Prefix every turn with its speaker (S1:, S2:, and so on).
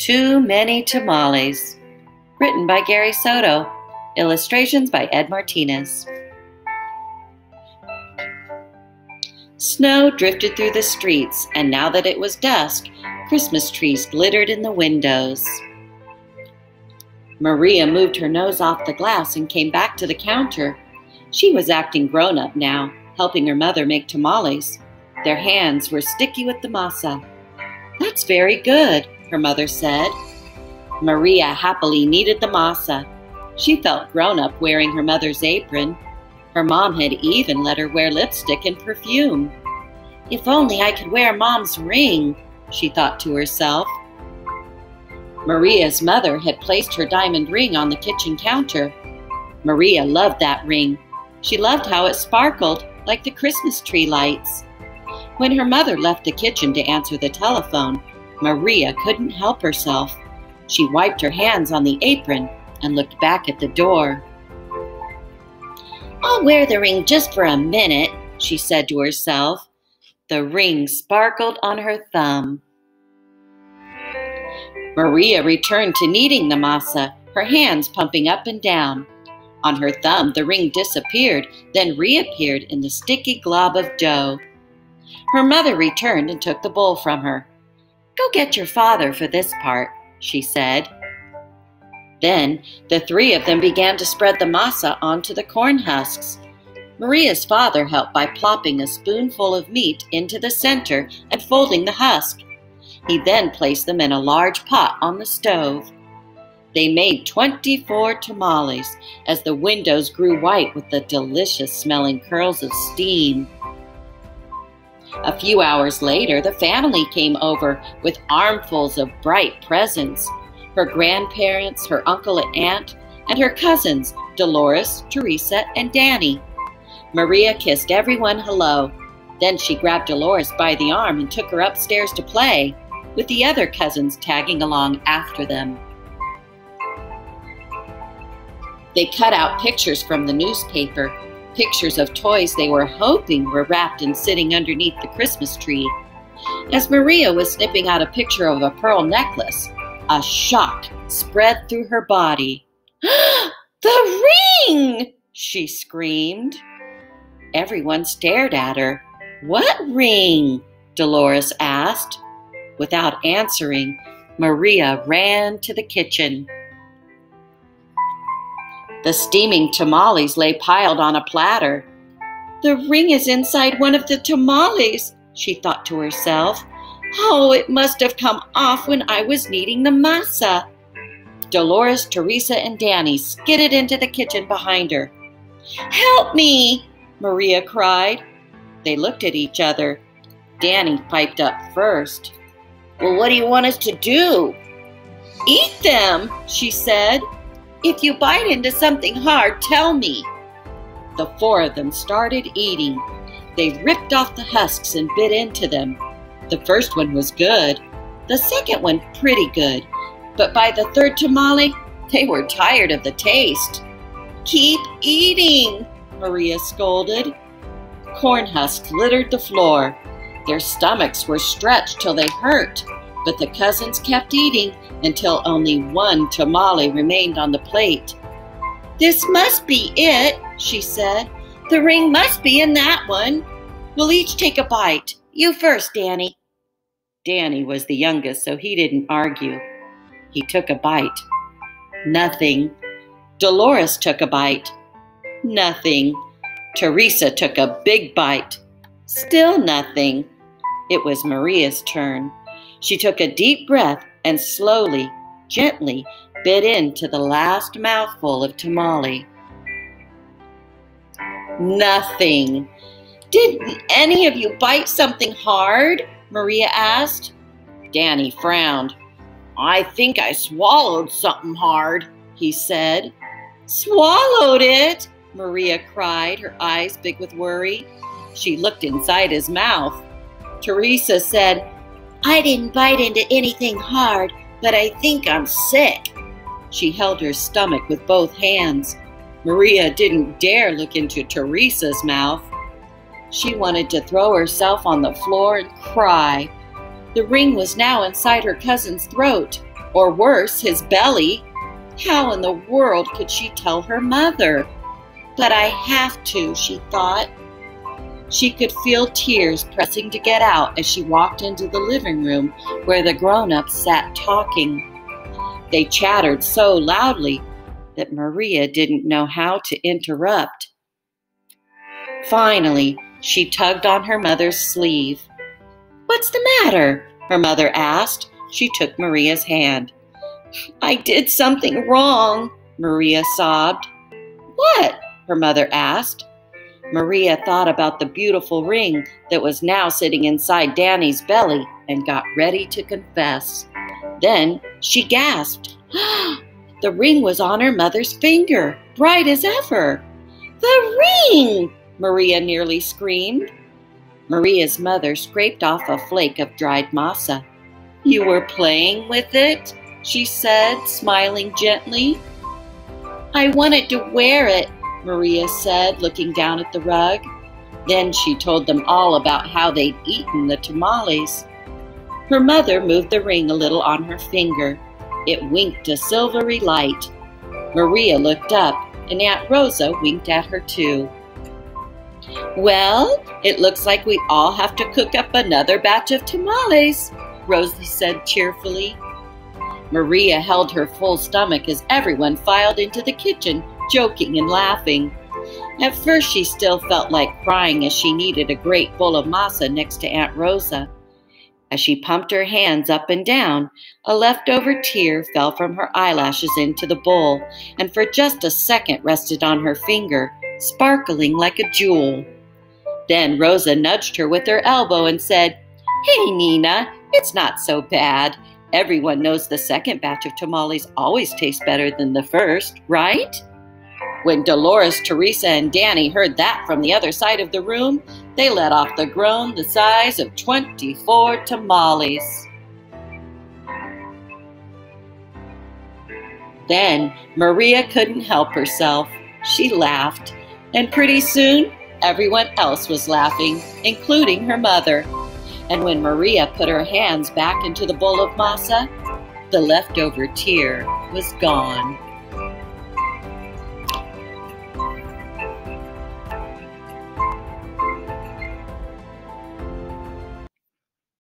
S1: Too Many Tamales. Written by Gary Soto. Illustrations by Ed Martinez. Snow drifted through the streets, and now that it was dusk, Christmas trees glittered in the windows. Maria moved her nose off the glass and came back to the counter. She was acting grown-up now, helping her mother make tamales. Their hands were sticky with the masa. "That's very good," her mother said. Maria happily kneaded the masa. She felt grown-up wearing her mother's apron. Her mom had even let her wear lipstick and perfume. "If only I could wear Mom's ring," she thought to herself. Maria's mother had placed her diamond ring on the kitchen counter. Maria loved that ring. She loved how it sparkled like the Christmas tree lights. When her mother left the kitchen to answer the telephone, Maria couldn't help herself. She wiped her hands on the apron and looked back at the door. "I'll wear the ring just for a minute," she said to herself. The ring sparkled on her thumb. Maria returned to kneading the masa, her hands pumping up and down. On her thumb, the ring disappeared, then reappeared in the sticky glob of dough. Her mother returned and took the bowl from her. "Go get your father for this part," she said. Then the three of them began to spread the masa onto the corn husks. Maria's father helped by plopping a spoonful of meat into the center and folding the husk. He then placed them in a large pot on the stove. They made 24 tamales as the windows grew white with the delicious-smelling curls of steam. A few hours later, the family came over with armfuls of bright presents. Her grandparents, her uncle and aunt, and her cousins, Dolores, Teresa, and Danny. Maria kissed everyone hello. Then she grabbed Dolores by the arm and took her upstairs to play, with the other cousins tagging along after them. They cut out pictures from the newspaper, pictures of toys they were hoping were wrapped and sitting underneath the Christmas tree. As Maria was snipping out a picture of a pearl necklace, a shock spread through her body. "The ring!" she screamed. Everyone stared at her. "What ring?" Dolores asked. Without answering, Maria ran to the kitchen. The steaming tamales lay piled on a platter. "The ring is inside one of the tamales," she thought to herself. "Oh, it must have come off when I was kneading the masa." Dolores, Teresa, and Danny skidded into the kitchen behind her. "Help me!" Maria cried. They looked at each other. Danny piped up first. "Well, what do you want us to do?" "Eat them," she said. "If you bite into something hard, tell me." The four of them started eating. They ripped off the husks and bit into them. The first one was good. The second one pretty good. But by the third tamale, they were tired of the taste. "Keep eating," Maria scolded. Corn husks littered the floor. Their stomachs were stretched till they hurt, but the cousins kept eating until only one tamale remained on the plate. "This must be it," she said. "The ring must be in that one. We'll each take a bite. You first, Danny." Danny was the youngest, so he didn't argue. He took a bite. Nothing. Dolores took a bite. Nothing. Teresa took a big bite. Still nothing. It was Maria's turn. She took a deep breath and slowly, gently bit into the last mouthful of tamale. Nothing. "Didn't any of you bite something hard?" Maria asked. Danny frowned. "I think I swallowed something hard," he said. "Swallowed it?" Maria cried, her eyes big with worry. She looked inside his mouth. Teresa said, "I didn't bite into anything hard, but I think I'm sick." She held her stomach with both hands. Maria didn't dare look into Teresa's mouth. She wanted to throw herself on the floor and cry. The ring was now inside her cousin's throat. or worse, his belly. How in the world could she tell her mother? But I have to, she thought. She could feel tears pressing to get out as she walked into the living room where the grown-ups sat talking. They chattered so loudly that Maria didn't know how to interrupt. Finally, she tugged on her mother's sleeve. "What's the matter?" her mother asked. She took Maria's hand. "I did something wrong," Maria sobbed. "What?" her mother asked. Maria thought about the beautiful ring that was now sitting inside Danny's belly and got ready to confess. Then she gasped. The ring was on her mother's finger, bright as ever. "The ring!" Maria nearly screamed. Maria's mother scraped off a flake of dried masa. "You were playing with it?" she said, smiling gently. "I wanted to wear it," Maria said, looking down at the rug. Then she told them all about how they'd eaten the tamales. Her mother moved the ring a little on her finger. It winked a silvery light. Maria looked up, and Aunt Rosa winked at her too. "Well, it looks like we all have to cook up another batch of tamales," Rosa said cheerfully. Maria held her full stomach as everyone filed into the kitchen, joking and laughing. At first, she still felt like crying as she needed a great bowl of masa next to Aunt Rosa. As she pumped her hands up and down, a leftover tear fell from her eyelashes into the bowl and for just a second rested on her finger, sparkling like a jewel. Then Rosa nudged her with her elbow and said, "Hey, Nina, it's not so bad. Everyone knows the second batch of tamales always tastes better than the first, right?" When Dolores, Teresa, and Danny heard that from the other side of the room, they let off the groan the size of 24 tamales. Then Maria couldn't help herself. She laughed, and pretty soon everyone else was laughing, including her mother. And when Maria put her hands back into the bowl of masa, the leftover tear was gone.